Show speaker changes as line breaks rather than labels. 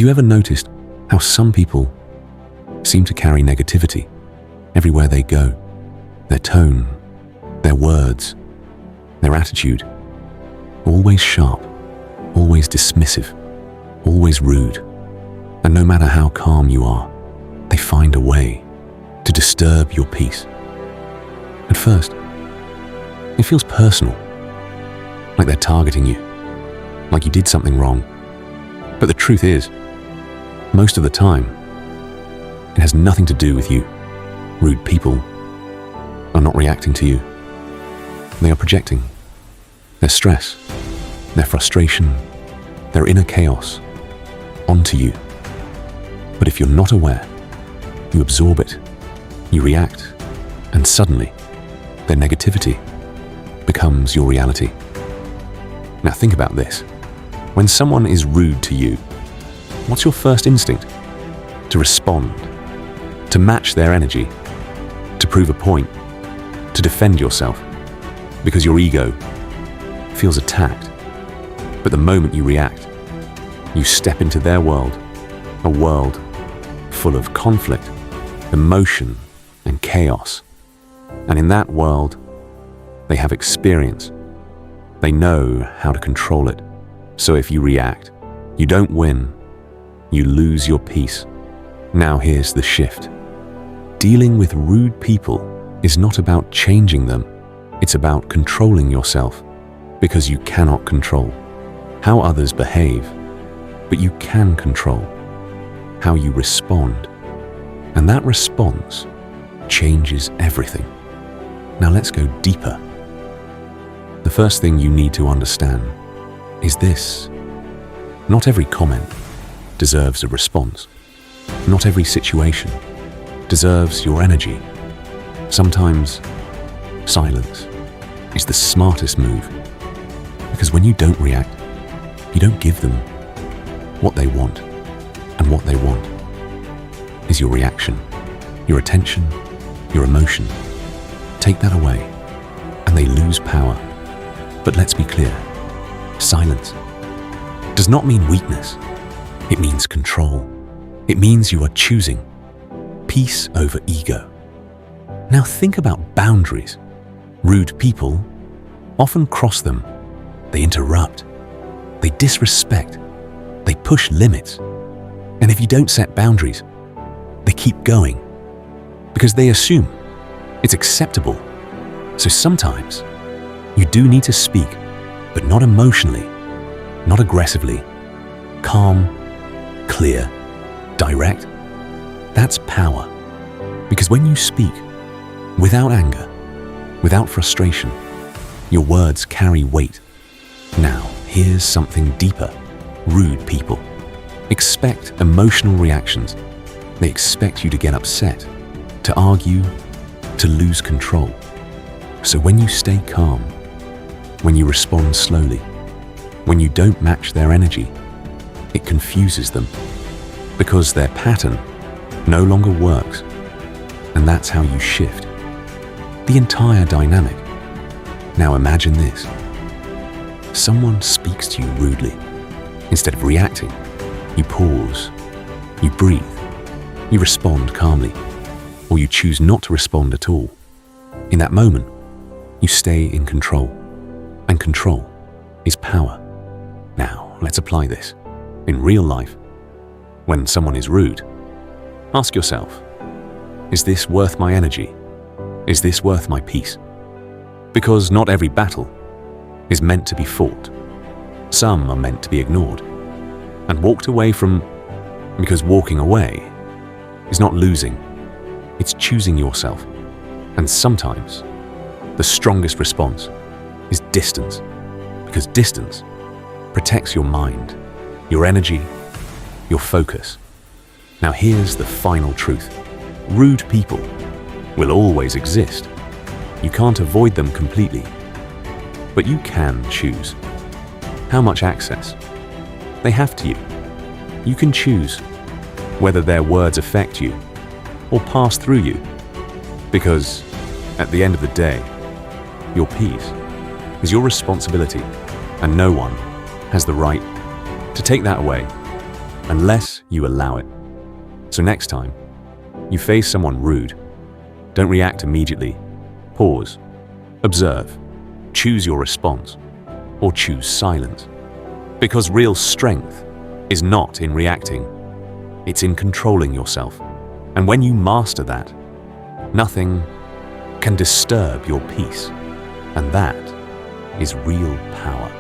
you ever noticed how some people seem to carry negativity everywhere they go? Their tone, their words, their attitude, always sharp, always dismissive, always rude. And no matter how calm you are, they find a way to disturb your peace. At first, it feels personal, like they're targeting you, like you did something wrong. But the truth is, most of the time, it has nothing to do with you. Rude people are not reacting to you. They are projecting their stress, their frustration, their inner chaos onto you. But if you're not aware, you absorb it, you react, and suddenly their negativity becomes your reality. Now think about this. When someone is rude to you, what's your first instinct? To respond, to match their energy, to prove a point, to defend yourself, because your ego feels attacked. But the moment you react, you step into their world, a world full of conflict, emotion, and chaos. And in that world, they have experience. They know how to control it. So if you react, you don't win, you lose your peace. Now here's the shift. Dealing with rude people is not about changing them. It's about controlling yourself, because you cannot control how others behave, but you can control how you respond. And that response changes everything. Now let's go deeper. The first thing you need to understand is this. Not every comment deserves a response. Not every situation deserves your energy. Sometimes silence is the smartest move, because when you don't react, you don't give them what they want, and what they want is your reaction, your attention, your emotion. Take that away, and they lose power. But let's be clear, silence does not mean weakness. It means control. It means you are choosing peace over ego. Now think about boundaries. Rude people often cross them. They interrupt. They disrespect. They push limits. And if you don't set boundaries, they keep going because they assume it's acceptable. So sometimes you do need to speak, but not emotionally, not aggressively. Calm, clear, direct. That's power. Because when you speak without anger, without frustration, your words carry weight. Now, here's something deeper. Rude people expect emotional reactions. They expect you to get upset, to argue, to lose control. So when you stay calm, when you respond slowly, when you don't match their energy, it confuses them, because their pattern no longer works. And that's how you shift the entire dynamic. Now imagine this. Someone speaks to you rudely. Instead of reacting, you pause, you breathe, you respond calmly, or you choose not to respond at all. In that moment, you stay in control, and control is power. Now, let's apply this. In real life, when someone is rude, ask yourself, is this worth my energy? Is this worth my peace? Because not every battle is meant to be fought. Some are meant to be ignored and walked away from, because walking away is not losing, it's choosing yourself. And sometimes the strongest response is distance, because distance protects your mind, your energy, your focus. Now here's the final truth. Rude people will always exist. You can't avoid them completely, but you can choose how much access they have to you. You can choose whether their words affect you or pass through you, because at the end of the day, your peace is your responsibility, and no one has the right to take that away unless you allow it. So next time you face someone rude, don't react immediately. Pause, observe, choose your response, or choose silence. Because real strength is not in reacting, it's in controlling yourself. And when you master that, nothing can disturb your peace. And that is real power.